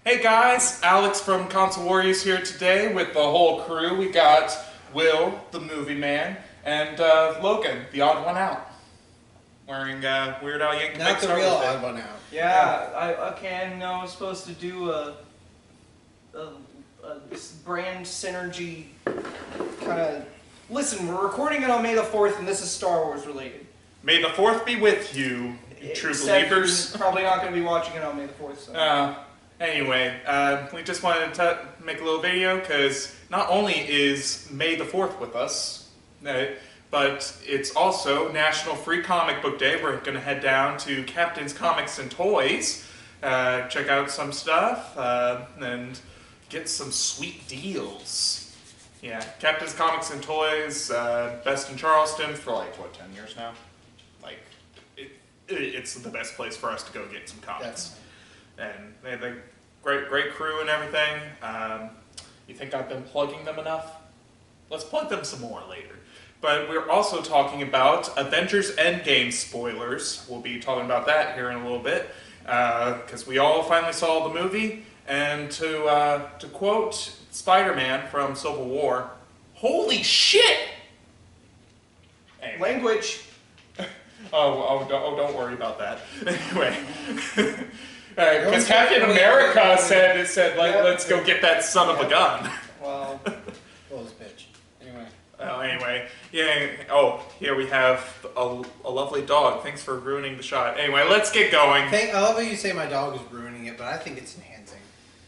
Hey guys, Alex from Console Warriors here today with the whole crew. We got Will, the movie man, and Logan, the odd one out, wearing Weird Al Yankovic. Not the real odd one out. Yeah, I know I was supposed to do a brand synergy kind of... Listen, we're recording it on May the 4th, and this is Star Wars related. May the 4th be with you, true believers. Probably not going to be watching it on May the 4th. So. Anyway, we just wanted to make a little video because not only is May the 4th with us, but it's also National Free Comic Book Day. We're going to head down to Captain's Comics and Toys, check out some stuff, and get some sweet deals. Yeah, Captain's Comics and Toys, best in Charleston for like, what, 10 years now? Like, it's the best place for us to go get some comics. And they have a great crew and everything. You think I've been plugging them enough? Let's plug them some more later. But we're also talking about Avengers Endgame spoilers. We'll be talking about that here in a little bit. Because we all finally saw the movie. And to quote Spider-Man from Civil War, holy shit! Anyway. Language. Don't worry about that. Anyway. Because Captain America said let's go get that son of a gun. Wow. Well, this bitch. Anyway. Anyway, yeah. Oh, here we have a lovely dog. Thanks for ruining the shot. Anyway, let's get going. I love how you say my dog is ruining it, but I think it's enhancing.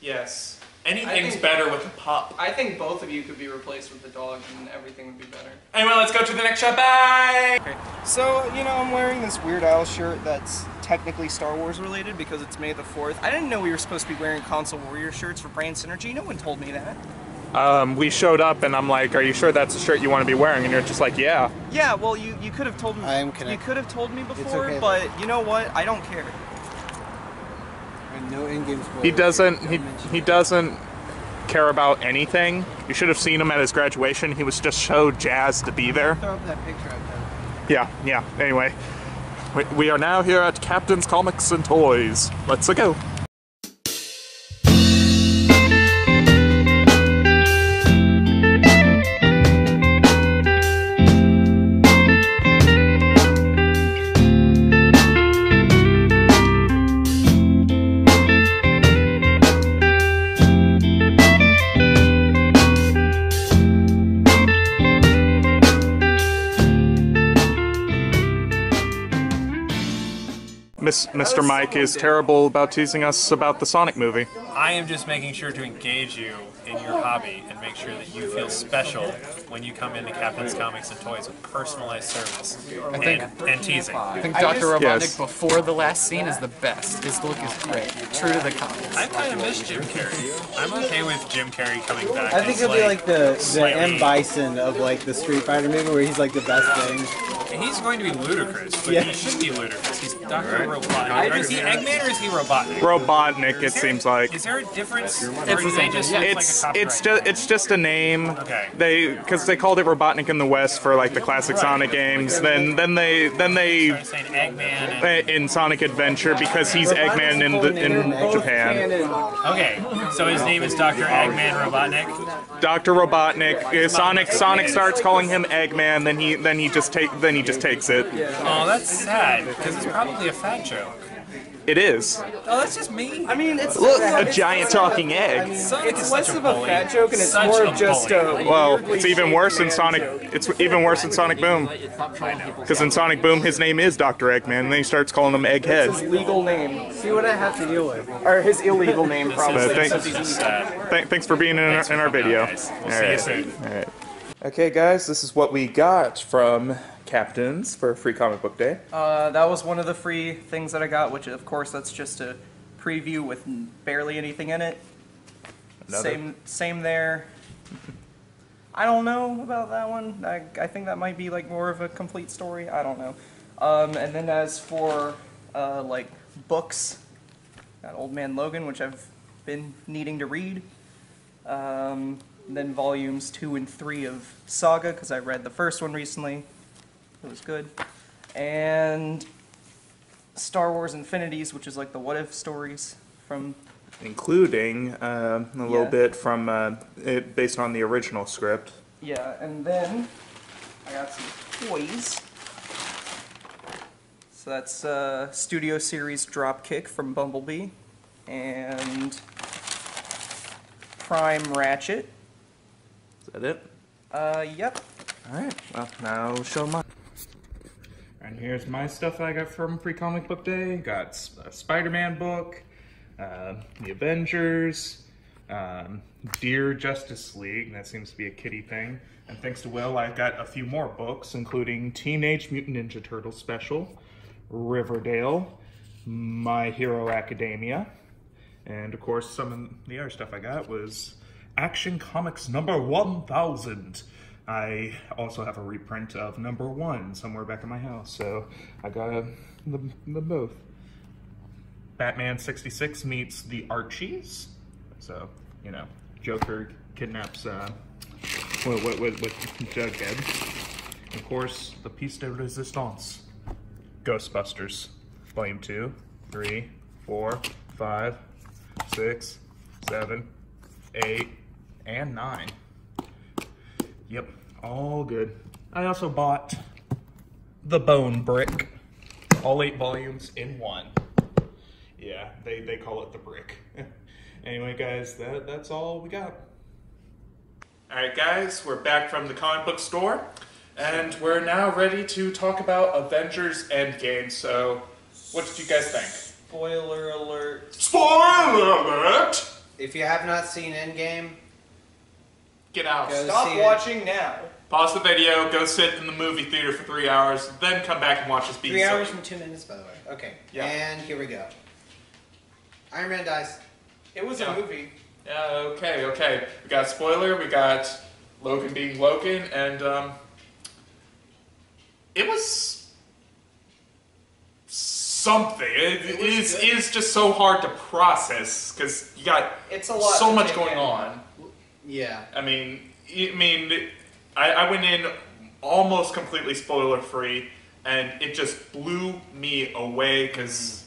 Yes. Anything's better with a pup. I think both of you could be replaced with the dog and everything would be better. Anyway, let's go to the next shot. Bye! Okay. So, you know, I'm wearing this Weird Al shirt that's technically Star Wars related because it's May the 4th. I didn't know we were supposed to be wearing Console Warrior shirts for brand synergy. No one told me that. We showed up and I'm like, are you sure that's the shirt you want to be wearing? And you're just like, yeah. Yeah, well, you could have told me. You could have told me before, okay, but you know what? I don't care. No in-game spoilers. He doesn't care about anything. You should have seen him at his graduation. He was just so jazzed to be there. Throw up that picture out there. Yeah. Anyway, we are now here at Captain's Comics and Toys. Let's go. Mr. Mike is terrible about teasing us about the Sonic movie. I am just making sure to engage you in your hobby and make sure that you feel special when you come into Captain's Comics and Toys with personalized service and teasing. I think Dr. Robotnik before the last scene is the best. His look is great, true to the comics. I kind of miss Jim Carrey. I'm okay with Jim Carrey coming back. I think he'll be like the M. Bison of like the Street Fighter movie where he's like the best thing. He's going to be ludicrous, but he should be ludicrous. He's Dr. Robotnik. Is he Eggman or is he Robotnik? Robotnik, it seems like. Is there a difference? It's just a name. Okay. Because they called it Robotnik in the West for like the classic Sonic games. Then they saying Eggman in Sonic Adventure because he's Eggman in Japan. Okay, so his name is Dr. Eggman Robotnik. Dr. Robotnik. Sonic starts calling him Eggman. Then he just takes it. Oh, that's sad because it's probably a fat joke. It is. Oh, that's just me. I mean, it's look a giant talking egg. It's less of a fat joke and it's more of just a. Well, it's even worse in Sonic. It's even worse in Sonic Boom. Because in Sonic Boom, his name is Dr. Eggman, and then he starts calling him Egghead. It's his legal name. See what I have to deal with, or his illegal name, probably. Thanks for being in our video. See you soon. All right. Okay, guys, this is what we got from Captain's for Free Comic Book Day. That was one of the free things that I got, which of course that's just a preview with barely anything in it. Same there. I don't know about that one. I think that might be like more of a complete story. I don't know. And then as for like books, got Old Man Logan, which I've been needing to read. Then volumes 2 and 3 of Saga, because I read the first one recently. It was good. And Star Wars Infinities, which is like the what-if stories from including a little Yeah. bit from it based on the original script. Yeah, and then I got some toys. So that's Studio Series Dropkick from Bumblebee and Prime Ratchet. Is that it? Yep. Alright, well, now I'll show mine. And here's my stuff I got from Free Comic Book Day. Got a Spider-Man book, the Avengers, Dear Justice League, that seems to be a kiddie thing. And thanks to Will, I've got a few more books, including Teenage Mutant Ninja Turtles Special, Riverdale, My Hero Academia, and of course some of the other stuff I got was Action Comics number 1000. I also have a reprint of number 1 somewhere back in my house, so I got them both. Batman 66 meets the Archies, so, you know, Joker kidnaps, what Jughead. Of course, the piece de resistance. Ghostbusters, Volume 2, 3, 4, 5, 6, 7, 8, and 9. Yep, all good. I also bought The Bone Brick, all 8 volumes in one. Yeah, they call it The Brick. Anyway, guys, that's all we got. Alright, guys, we're back from the comic book store, and we're now ready to talk about Avengers Endgame. So, what did you guys think? Spoiler alert. Spoiler alert! If you have not seen Endgame, Get out. Go Stop see it. watching now. Pause the video, go sit in the movie theater for 3 hours, then come back and watch us be 3 hours silly. and 2 minutes, by the way. Okay. Yeah. And here we go. Iron Man dies. It was Yeah. a movie. Yeah, okay. We got a spoiler, we got Logan being Logan, and it was something. It is just so hard to process because you got It's a lot so to much take going in. on. Yeah. I went in almost completely spoiler free, and it just blew me away because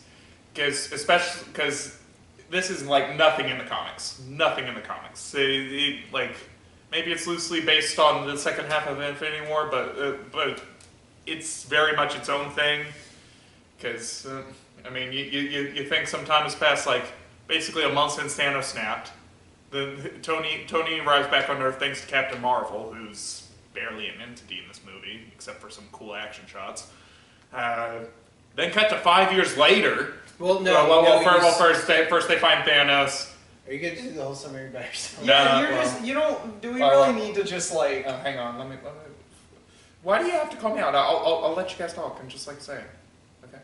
especially because this is like nothing in the comics. Nothing in the comics. Like maybe it's loosely based on the second half of Infinity War, but it's very much its own thing. Because you think some time has passed, like basically a month since Thanos snapped. Then Tony arrives back on Earth thanks to Captain Marvel, who's barely an entity in this movie, except for some cool action shots. Then cut to 5 years later. Well, no. First they find Thanos. Are you going to do the whole summary by yourself? No, You don't. Do we Well, really need to just like? hang on. Let me. Why do you have to call me out? I'll let you guys talk. I'm just like saying. Okay.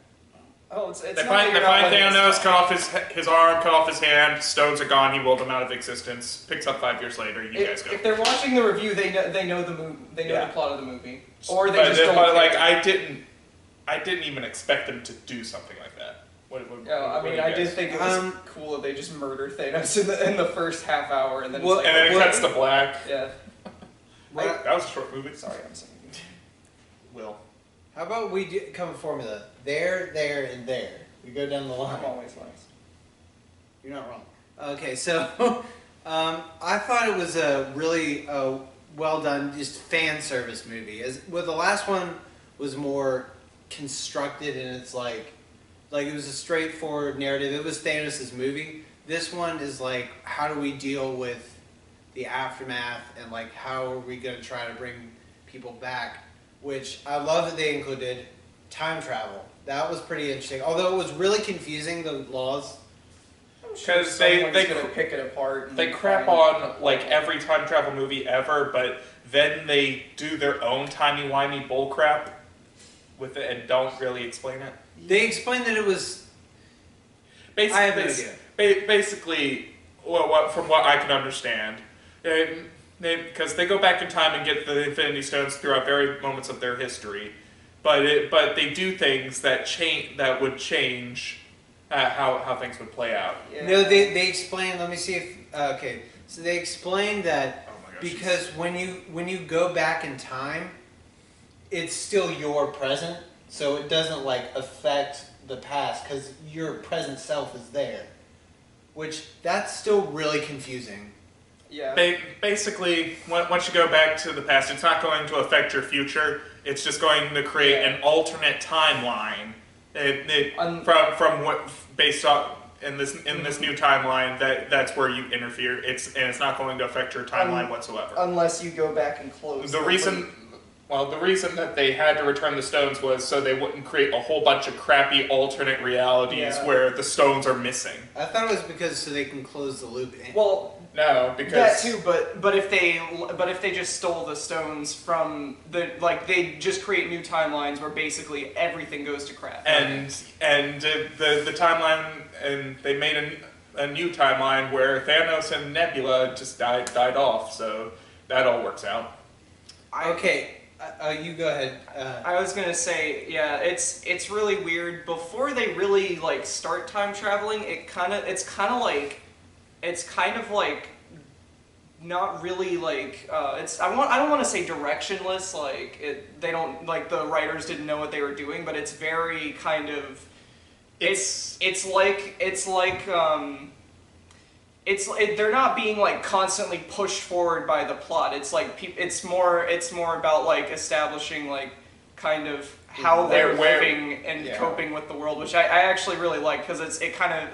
Oh, it's They not find that you're not letting Thanos, us cut off his arm, cut off his hand. Stones are gone. He willed them out of existence. Picks up 5 years later. You guys go. If they're watching the review, they know the movie. They know Yeah. the plot of the movie, or they but, just don't. but care. like I didn't even expect them to do something like that. Yeah, I did think it was cool that they just murder Thanos in the first half hour, and then Well, it's like, And then it what? cuts to black. Yeah. That was a short movie. Sorry, I'm saying. Will. How about we come a formula? There, and there. We go down the line. I'm always nice. You're not wrong. Okay, so I thought it was a really well done, just fan service movie. The last one was more constructed, and it's like it was a straightforward narrative. It was Thanos' movie. This one is like, how do we deal with the aftermath, and like how are we going to try to bring people back? Which I love that they included time travel. That was pretty interesting. Although it was really confusing, the laws. Because Someone's gonna pick it apart. And they crap on like every time travel movie ever, but then they do their own timey-wimey bullcrap with it and don't really explain it. They explained that it was. Basically, I have no idea. Basically, from what I can understand, because they go back in time and get the Infinity Stones throughout various moments of their history, but they do things that would change how things would play out. Yeah. No, they explained. Let me see if okay. So they explained that Oh my gosh, because when you go back in time, it's still your present, so it doesn't like affect the past because your present self is there. which that's still really confusing. Yeah. Basically, once you go back to the past, it's not going to affect your future. It's just going to create an alternate timeline. From what based on in this new timeline that's where you interfere. It's not going to affect your timeline whatsoever. Unless you go back and close. The reason that they had to return the stones was so they wouldn't create a whole bunch of crappy alternate realities where the stones are missing. I thought it was because so they can close the loop. Well, no, because that too. But if they just stole the stones from they just create new timelines where basically everything goes to crap. And the timeline, and they made a new timeline where Thanos and Nebula just died off. So that all works out. Okay. You go ahead. I was gonna say, yeah, it's really weird. Before they really start time traveling, it's kind of like not really I don't want to say directionless. They don't the writers didn't know what they were doing, but it's very kind of they're not being constantly pushed forward by the plot. It's it's more about establishing kind of how they're living and coping with the world, which I actually really like because it kind of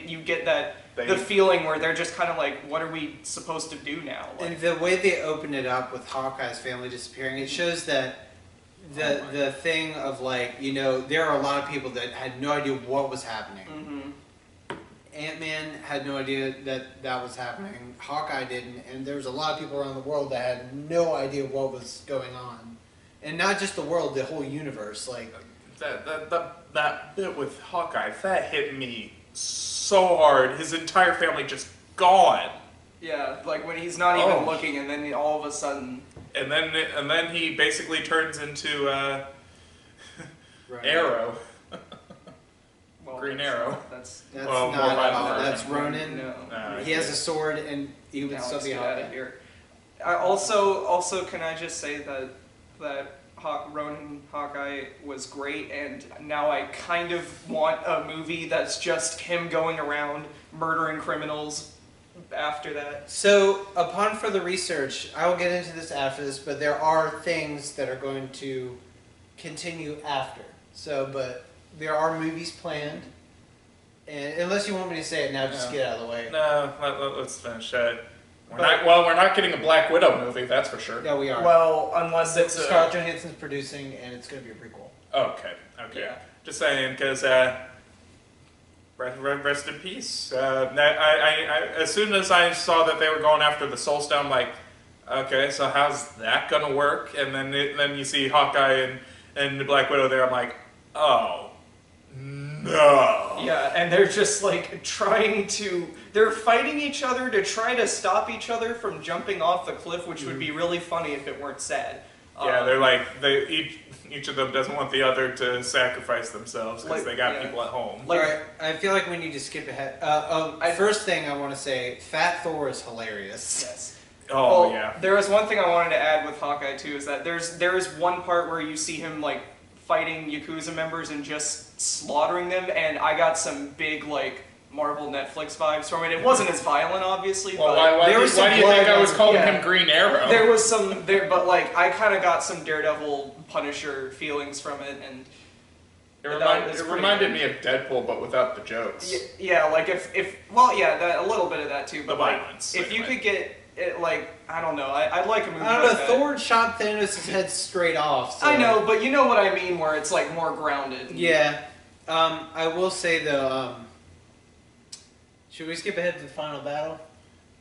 you get that the feeling where they're just kind of what are we supposed to do now? And the way they open it up with Hawkeye's family disappearing, it shows that the thing of there are a lot of people that had no idea what was happening. Mm-hmm. Ant-Man had no idea that was happening. Hawkeye didn't, and there was a lot of people around the world that had no idea what was going on, and not just the world, the whole universe. That bit with Hawkeye that hit me so hard. His entire family just gone. Yeah, when he's not even looking, and then all of a sudden, and then he basically turns into Arrow. Green Arrow. That's that's Ronin. No. He has a sword, and he would still be out of here. Also, can I just say that Ronin Hawkeye was great, and now I kind of want a movie that's just him going around murdering criminals after that. So, upon further research, I will get into this after this, but there are things that are going to continue after. But there are movies planned, and unless you want me to say it now, just get out of the way. No, let's finish it. We're not getting a Black Widow movie, that's for sure. Yeah, we are. Well, unless it's Scarlett Johansson's producing, and it's going to be a prequel. Okay. Yeah. Just saying, because rest in peace. I as soon as I saw that they were going after the Soul Stone, I'm like, okay, so how's that gonna work? And then you see Hawkeye and the Black Widow there. I'm like, oh. No. Yeah, and they're just they're fighting each other to try to stop each other from jumping off the cliff, which would be really funny if it weren't sad. Yeah, they're each of them doesn't want the other to sacrifice themselves because they got people at home. Alright, I feel like we need to skip ahead. First thing I want to say, Fat Thor is hilarious. Yes. Oh, yeah. There was one thing I wanted to add with Hawkeye too, is that there is one part where you see him fighting Yakuza members and just slaughtering them, and I got some big Marvel Netflix vibes from it. It wasn't as violent, obviously, well, but why do you think I was calling him Green Arrow? There was some there, but I kind of got some Daredevil, Punisher feelings from it, and it reminded me of Deadpool, but without the jokes. Yeah, a little bit of that too. But the violence. If you could get it, I don't know, I'd like a movie. I don't know. That. Thor shot Thanos' head straight off. So. I know, but you know what I mean, where it's more grounded. Yeah. I will say though. Should we skip ahead to the final battle?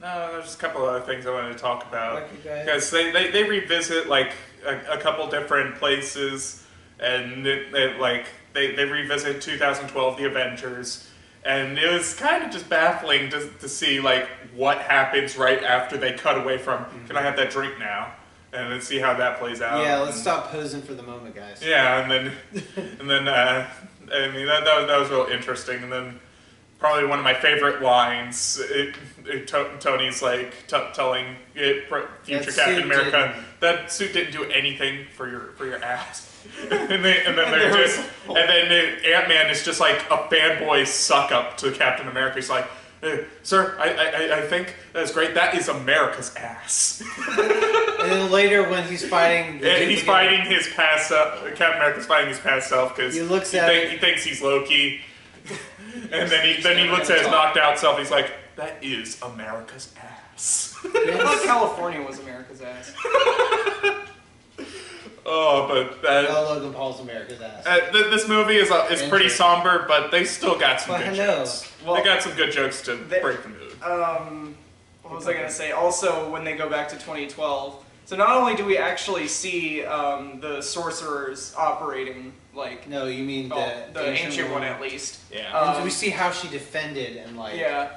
No, there's a couple other things I wanted to talk about. Okay, because they revisit a couple different places, and they revisit 2012 The Avengers, and it was kind of just baffling to see what happens right after they cut away from can I have that drink now, and then see how that plays out. Yeah, let's stop posing for the moment, guys. Yeah, and then I mean that was real interesting, and then. Probably one of my favorite lines. Tony's telling future Captain America that suit didn't do anything for your ass, and then Ant-Man is just a fanboy suck up to Captain America. He's like, Sir, I think that's great. That is America's ass. And then later when he's fighting, He's fighting his past self. Captain America's fighting his past self because He looks at it. he thinks he's Loki, and then he looks at his knocked out self. He's like, that is America's ass. I thought California was America's ass. Oh, but well, Logan Paul's America's ass. this movie is pretty somber, but they still got some Well, good I know. jokes. Well, they got some good jokes to break the mood. What was I going to say? Also, when they go back to 2012, so not only do we actually see the sorcerers operating, like, No, you mean the ancient one at least. Yeah. And we see how she defended and like. Yeah.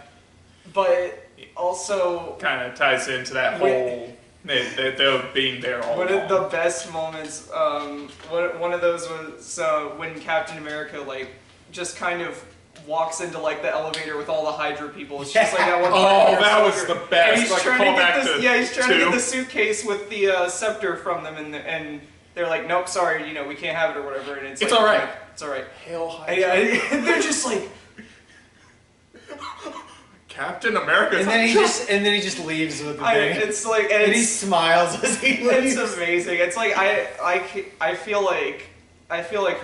But also, Kind of ties into that whole they're being there all one along. of the best moments, one of those was when Captain America, like, just kind of walks into, like, the elevator with all the Hydra people. It's just like that one part Oh, on that her was shoulder. the best. And he's Like, trying call to back get this, to yeah, he's trying to two. get the suitcase with the scepter from them, and they're like, nope, sorry, we can't have it or whatever. And it's like, all right. It's all right. Hail And, Hydra. they're just like, Captain America. And then he just leaves with the thing. it's like, and he it's, smiles as he leaves. it's amazing. It's like I feel like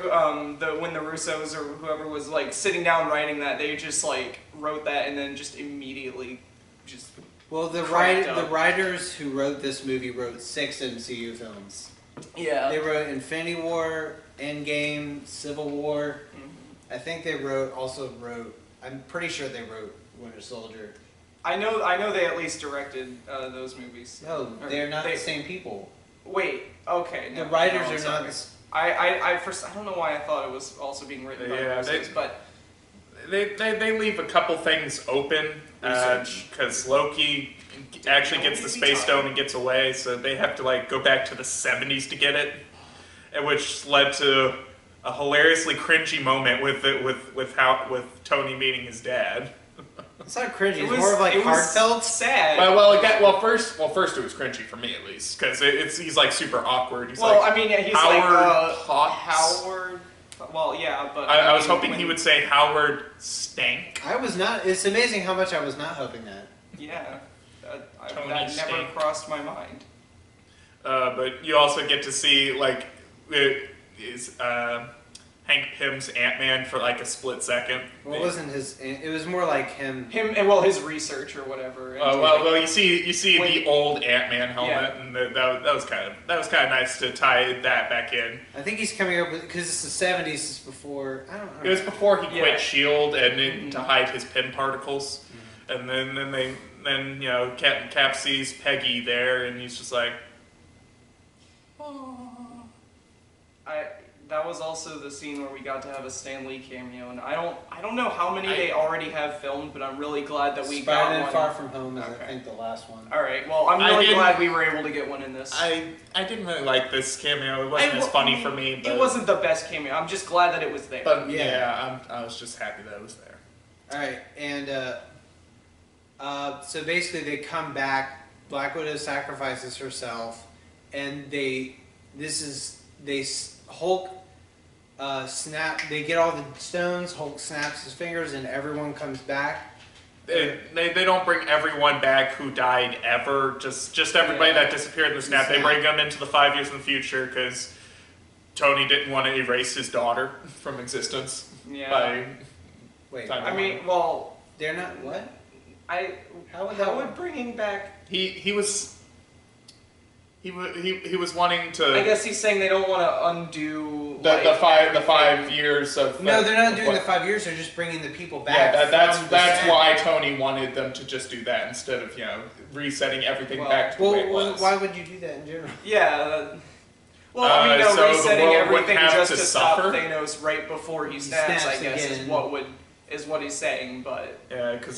when the Russos or whoever was like sitting down writing that, they just like wrote that and then just immediately just Well, the cranked up. writers who wrote this movie wrote 6 MCU films. yeah. They wrote Infinity War, Endgame, Civil War. Mhm. I think they also wrote. I'm pretty sure they wrote Winter Soldier. I know they at least directed those movies. No, Or they're not the same people. Wait, okay. The no, writers no, are sorry. not. I don't know why I thought it was also being written by Yeah, the Russos, but They leave a couple things open because Loki actually gets the Space Stone and gets away, so they have to like go back to the 70s to get it, and which led to a hilariously cringy moment with Tony meeting his dad. It's not cringy. it It's was more of like it was heartfelt. sad. First it was cringy for me at least because he's like super awkward. He's Well, like, I mean, he's Howard like Potts. Howard. Well, yeah, but I was mean, hoping when- he would say Howard Stank. I was not. It's amazing how much I was not hoping that. Yeah, Tony that never Stank. crossed my mind. But you also get to see like Hank Pym's Ant-Man for like a split second. Well, it wasn't his. It was more like him. And well, his research or whatever. and You see When- the old Ant-Man helmet, Yeah. and that was kind of nice to tie that back in. I think he's coming up with because it's the '70s. It's before. I don't know. It was before he Yeah. quit Shield and then to hide his Pym particles, and then Captain Cap sees Peggy there, and he's just like, That was also the scene where we got to have a Stan Lee cameo, and I don't know how many they already have filmed, but I'm really glad that we got Spider-Man one. Far From Home is Okay. I think the last one. All right, well, I'm I really didn't- glad we were able to get one in this. I didn't really like this cameo. It wasn't as funny for me. But, It wasn't the best cameo. I'm just glad that it was there. But Yeah. I was just happy that it was there. All right, and so basically they come back. Black Widow sacrifices herself, and Hulk snap. They get all the stones. Hulk snaps his fingers, and everyone comes back. They don't bring everyone back who died ever. Just everybody that disappeared in the snap. They bring them into the 5 years in the future because Tony didn't want to erase his daughter from existence. Yeah. Wait, Time. I mean, well, they're not what? how that would bringing back? He was wanting to. I guess he's saying they don't want to undo the five everything. years of. No, they're not doing the 5 years. They're just bringing the people back. Yeah, that's from the that's snap. why Tony wanted them to just do that instead of resetting everything back to the way it was. Why would you do that in general? Yeah. Well, I mean, so the resetting world would everything have just to to stop suffer? Thanos right before he snaps, I snaps guess, again. is what he's saying. But Yeah, because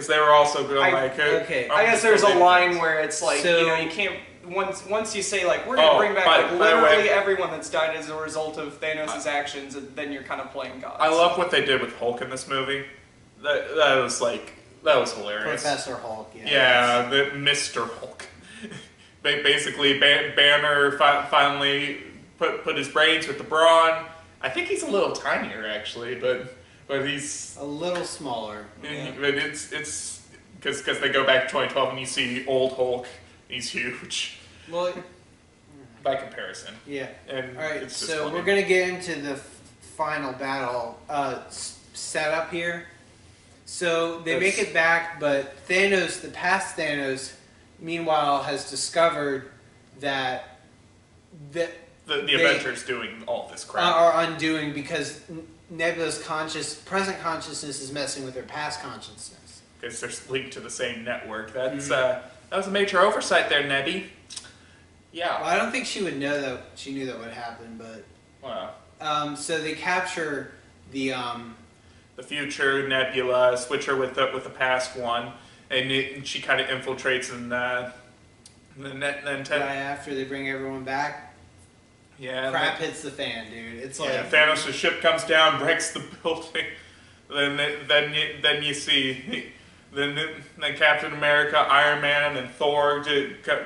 they were also going okay. I guess there's a line where it's like So- you can't once you say like we're gonna bring back by like the literally way- everyone that's died as a result of Thanos' actions, and then you're kind of playing God. I love what they did with Hulk in this movie. That was hilarious. Professor Hulk. Yeah, the Mr. Hulk. Basically, Banner finally put his brains with the Brawn. I think he's a little tinier actually, but but he's a little smaller. but it's because they go back to 2012 and you see old Hulk. He's huge Well, by comparison. yeah. And All right, it's just so funny. we're gonna get into the final battle setup here. So they make it back, but Thanos, the past Thanos, meanwhile has discovered that the Avengers doing all this crap. are undoing because Nebula's present consciousness is messing with her past consciousness. Because they're linked to the same network. That's that was a major oversight there, Nebby. Yeah. Well, I don't think she would know that. She knew that would happen, but Wow. so they capture the future Nebula, switch her with the past one, and she kind of infiltrates and then right after they bring everyone back. yeah, Crap hits the fan, dude. It's yeah, like Thanos' ship comes down, breaks the building. Then you see then Captain America, Iron Man, and Thor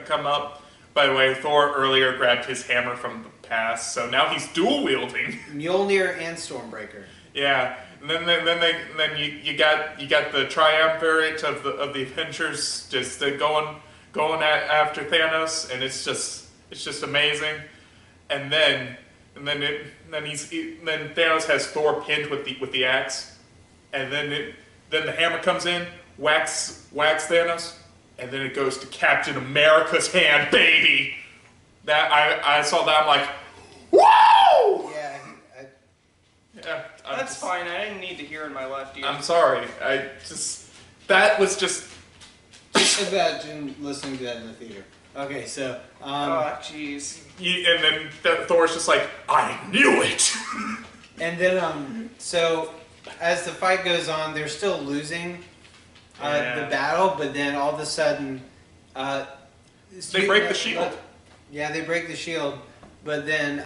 come up. By the way, Thor earlier grabbed his hammer from the past, so now he's dual wielding. Mjolnir and Stormbreaker. Yeah, and then you got the triumvirate of the Avengers just going after Thanos, and it's just amazing. And then Thanos has Thor pinned with the axe, and then the hammer comes in, whacks Thanos, and then it goes to Captain America's hand, baby. That I saw that, I'm like, whoa! Yeah. Yeah, That's fine. I didn't need to hear in my left ear. I'm sorry. That was just. Just imagine listening to that in the theater. Okay, so Oh, jeez. And then Thor's just like, I knew it. and then so as the fight goes on, they're still losing the battle, but then all of a sudden They break the shield. Yeah, they break the shield, but then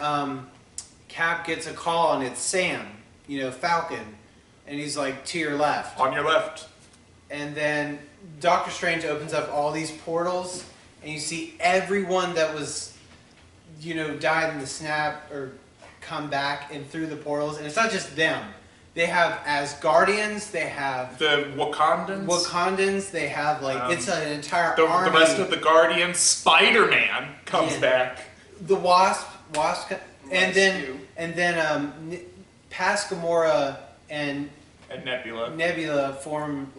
Cap gets a call and it's Sam, Falcon, and he's like to your left. On your left. And then Doctor Strange opens up all these portals, and you see everyone that was, died in the snap or come back and through the portals. And it's not just them. They have Asgardians, they have The Wakandans. they have it's an entire The army. rest of the Guardians. Spider-Man comes back. The Wasp, and then past Gamora and And Nebula form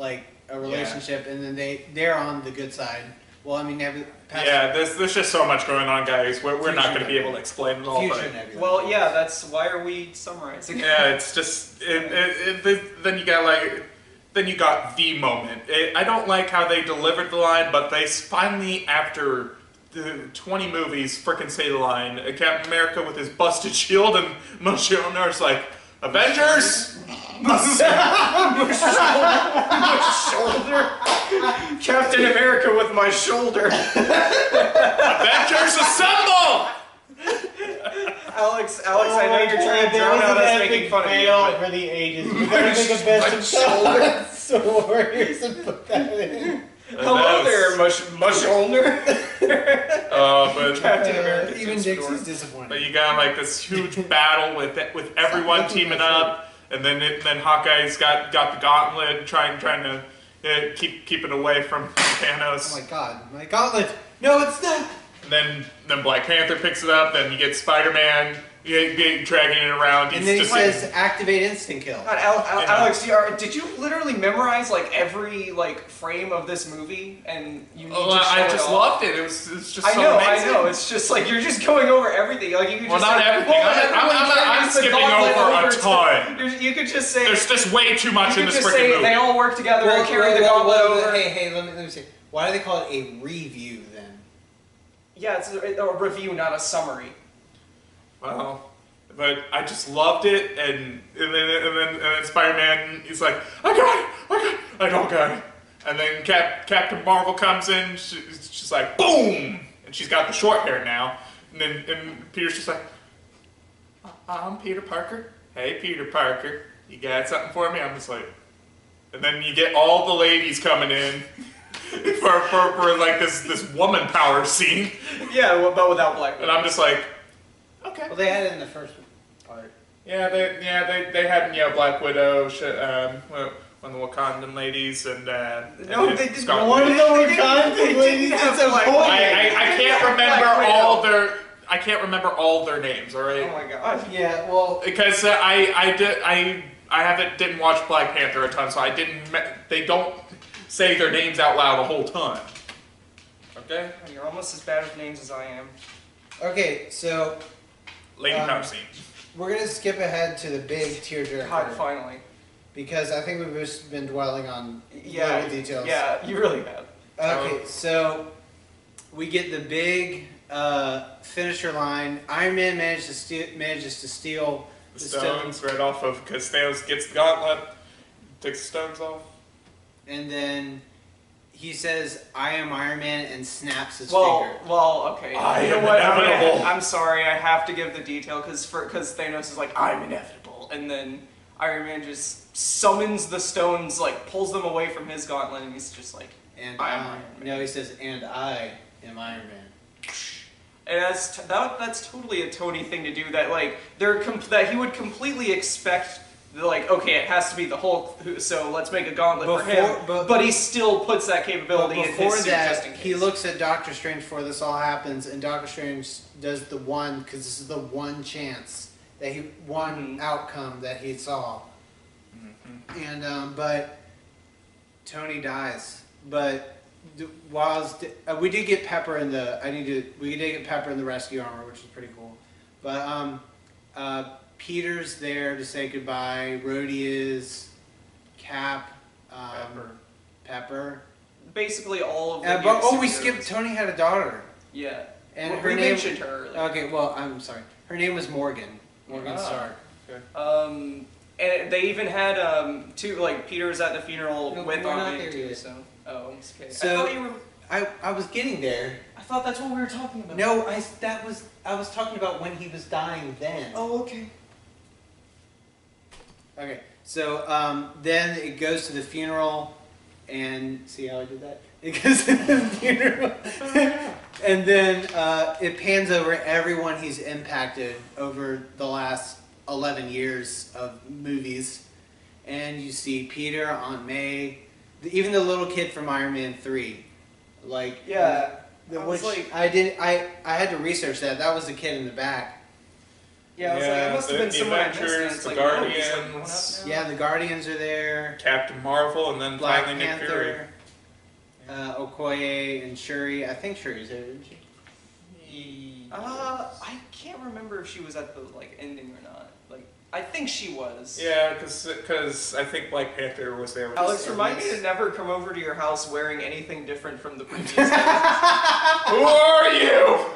a relationship, and then they're on the good side. Well, I mean, Nebula. There's just so much going on, guys. We're not going to be able to explain it all. Future Nebula. Well, yeah, that's why are we summarizing? Yeah, it's just then you got the moment. I don't like how they delivered the line, but they finally, after 20 movies, frickin' say the line. Captain America with his busted shield, and Mjolnir's like, Avengers. My shoulder. Captain America with my shoulder. Avengers assemble! Alex, I know you're trying to drown out us making fun of you. But for the ages. We gotta make a best of so Warriors and put that in. hello there, my shoulder. But Captain America. Even Dixie's disappointed. But you got this huge battle with everyone teaming up, and then Hawkeye's got the gauntlet, trying to keep it away from Thanos. Oh my god, my gauntlet! No, it's not! And then Black Panther picks it up, then you get Spider-Man dragging it around. And then he says, activate instant kill. God, Alex, did you literally memorize every frame of this movie, and you need to show I just it off? loved it. It's just I so know, amazing. I know. It's just you're just going over everything. You could Well, just not say, everything. I'm skipping over a ton. You could just say There's just way too much in this just freaking say movie. they all work together and carry the gauntlet over. Hey, let me say. Why do they call it a review then? Yeah, it's a review, not a summary. Well, but I just loved it, and then Spider-Man, he's like, I don't got it. And then Captain Marvel comes in, she's like, boom! And she's got the short hair now. And Peter's just like, I'm Peter Parker. Hey, Peter Parker, you got something for me? I'm just like, and then you get all the ladies coming in for this woman power scene. Yeah, but without Black Widow. And I'm just like, okay. Well, they had it in the first part. They had Black Widow, one of the Wakandan ladies, and No, and they didn't. Scarlet One of Witch. the Wakandan ladies is a boy. I can't remember all their. I can't remember all their names. All right. Oh my god. Yeah, well, Because I didn't watch Black Panther a ton, so they don't say their names out loud a whole ton. Okay. You're almost as bad with names as I am. okay, so Lady Power scene. we're gonna skip ahead to the big tearjerker God, finally. because I think we've just been dwelling on Yeah. little details. Yeah, you really have. Okay, so we get the big finisher line. Iron Man manages to steal The stones right off of, because Thanos gets the gauntlet, takes the stones off. and then he says, "I am Iron Man," and snaps his Well, finger. okay. I You know am what? inevitable. I'm sorry. I have to give the detail because Thanos is like, I'm inevitable, and then Iron Man just summons the stones, like pulls them away from his gauntlet, and he's just like, And I am Iron Man. no, he says, "And I am Iron Man." And that's totally a Tony thing to do. That like that he would completely expect. Like, okay, it has to be the Hulk, so let's make a gauntlet for him. But he still puts that capability in Before his suit that, just in case. he looks at Doctor Strange before this all happens, and Doctor Strange does the one, because this is the one chance that one outcome that he saw. And but Tony dies. But we did get Pepper in the we did get Pepper in the rescue armor, which was pretty cool. But Peter's there to say goodbye. Rhodey is, Cap, Pepper. Basically all of the we skipped. Tony had a daughter. Yeah. And Well, her we name. mentioned her earlier. Okay, well, I'm sorry. Her name was Morgan. Morgan Stark. And they even had two, like Peter was at the funeral No, with we're not Aunt May there too. yet. So okay. So- I thought you were. I was getting there. I thought that's what we were talking about. No, I was talking about when he was dying then. Oh, okay. Okay, so then it goes to the funeral, and see how I did that? It goes to the funeral, and then it pans over everyone he's impacted over the last 11 years of movies, and you see Peter, Aunt May, even the little kid from Iron Man 3, like Yeah. I had to research that. That was the kid in the back. Yeah, I was like, it must have been the someone I missed. And Avengers, it's the like, oh, he's, like, Guardians. going up now. Yeah, the Guardians are there. Captain Marvel, and then Black finally Nick Fury. Panther, Okoye and Shuri. I think Shuri's there, isn't she? I can't remember if she was at the like ending or not. Like, I think she was. Yeah, because I think Black Panther was there. Alex, remind me to never come over to your house wearing anything different from the previous day. Who are you?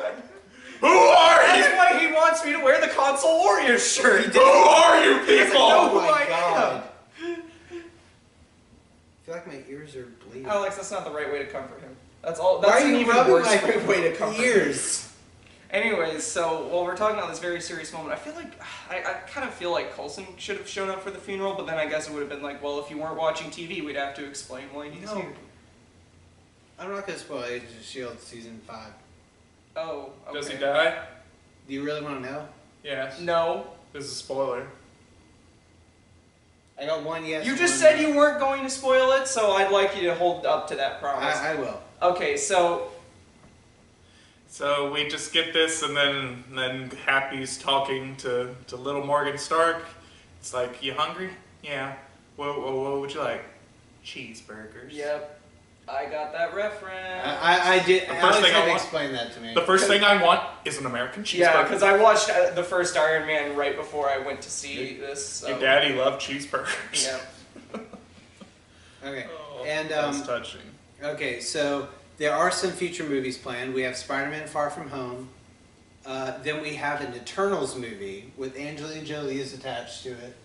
Who are you? That's why he wants me to wear the Console Warriors shirt. Who are you He doesn't people? know who Oh my I God. I feel like my ears are bleeding. am. Alex, that's not the right way to comfort him. That's all. Why That's are an you even rubbing worse my way to comfort him. ears? Anyways, so while we're talking about this very serious moment, I feel like I kind of feel like Coulson should have shown up for the funeral, but then I guess it would have been like, well, if you weren't watching TV, we'd have to explain why he's here. I'm not gonna spoil Agents of S.H.I.E.L.D. season 5. Oh, okay. Does he die? Do you really want to know? Yes. No. This is a spoiler. I got one yes. You and just one said no. you weren't going to spoil it, so I'd like you to hold up to that promise. I will. Okay, so So we just get this, and then Happy's talking to little Morgan Stark. It's like, you hungry? Yeah. What would you like? Cheeseburgers. yep, I got that reference. I did. The first Alex thing I had to want- explain that to me. The first thing I want is an American cheeseburger. Yeah, because I watched the first Iron Man right before I went to see this. So. Your daddy loved cheeseburgers. Yeah. Okay. Oh, And that's touching. okay, so there are some future movies planned. We have Spider-Man: Far From Home. Then we have an Eternals movie with Angelina Jolie is attached to it.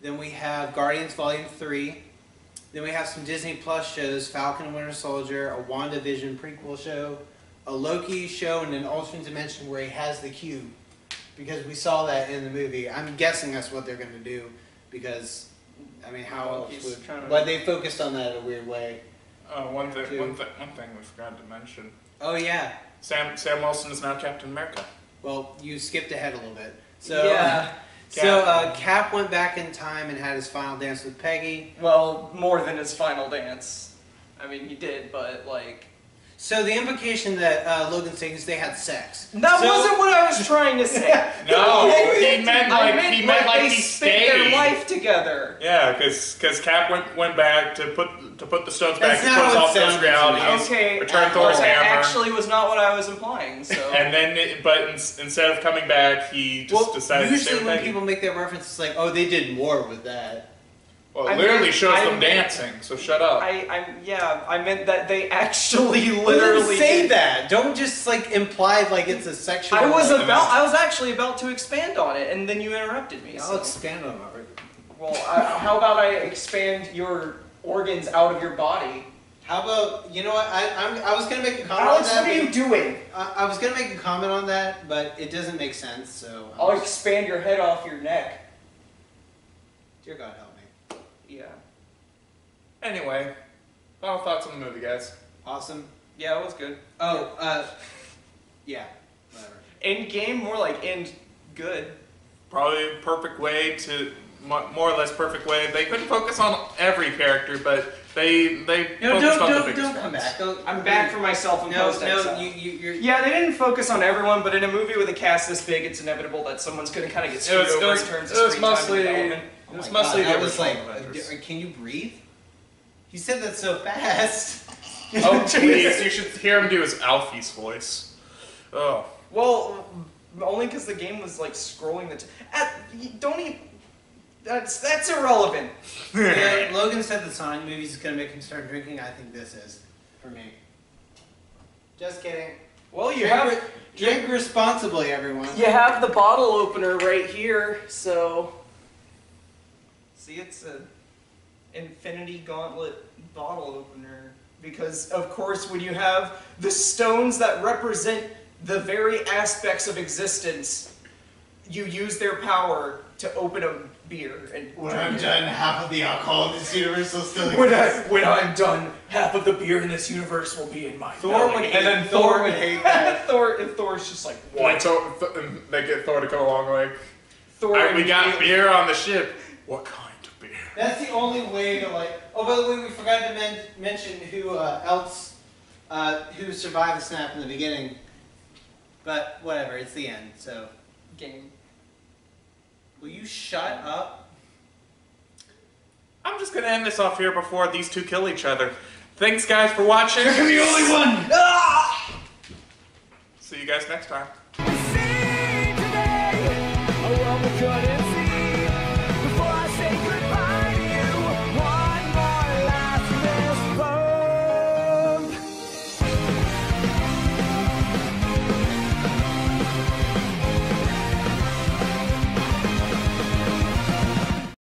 Then we have Guardians Volume 3. Then we have some Disney Plus shows: Falcon and Winter Soldier, a WandaVision prequel show, a Loki show in an alternate dimension where he has the cube, because we saw that in the movie. I'm guessing that's what they're going to do, because I mean, how Well, else he's would? trying to- But they focused on that in a weird way. One thing Two. we forgot to mention. Oh yeah. Sam Wilson is now Captain America. Well, you skipped ahead a little bit. So Yeah. So Cap went back in time and had his final dance with Peggy. Well, more than his final dance. I mean, he did, but like. So the implication that Logan's saying is they had sex. That wasn't what I was trying to say. No, he meant like they he spent stayed. their life together. Yeah, because Cap went back to put the stones back That's and not put what off those sounded realities. Okay, Return Thor's that hammer. actually was not what I was implying. So. And then, instead of coming back, he just decided to stay usually with when Peggy. people make that reference, it's like, oh, they did more with that. Well, I it literally meant- shows I them meant- dancing, so shut up. I meant that they actually Literally literally say did. that. Don't just like imply like it's a sexual. I was actually about to expand on it, and then you interrupted me. I'll So. expand on it. Well, how about I expand your organs out of your body? How about, you know what? I was gonna make a comment Alex, on that. what are you doing? I was gonna make a comment on that, but it doesn't make sense. So I'll expand your head off your neck. Dear God, help me. Yeah. Anyway, final thoughts on the movie, guys. Awesome. Yeah, it was good. Oh, yeah. Whatever. End game, more like end good. Probably a perfect way to, more or less perfect way. They couldn't focus on every character, but they No, focused on the don't biggest come ones. back. I'm back for myself and No, post-exile. you're. Yeah, they didn't focus on everyone, but in a movie with a cast this big, it's inevitable that someone's going to kind of get screwed over in terms of it was screen mostly, time and development. Oh it was my mostly God, the that was original like. Avengers. Can you breathe? He said that so fast. Oh please, you should hear him do his Alfie's voice. Oh. Well, only because the game was like scrolling the. Don't even. That's irrelevant. Yeah, Logan said the Sonic movies is gonna make him start drinking. I think this is for me. Just kidding. Well, you Drink, have drink responsibly, everyone. you have the bottle opener right here, so. See, it's a Infinity Gauntlet bottle opener because, of course, when you have the stones that represent the very aspects of existence, you use their power to open a beer and. When I'm done, half of the alcohol in this universe will still When I'm done, half of the beer in this universe will be in my Thor belly. would hate- and then Thor would hate that. Thor's just like, What? They get Thor to go along like, Thor. "Alright, we got immediately- beer on the ship. What kind of beer? That's the only way to like. Oh, by the way, we forgot to mention who else who survived the snap in the beginning. But whatever, it's the end. So, Game. will you shut up? I'm just gonna end this off here before these two kill each other. Thanks, guys, for watching. You're the only one. See you guys next time. See today, oh, I'm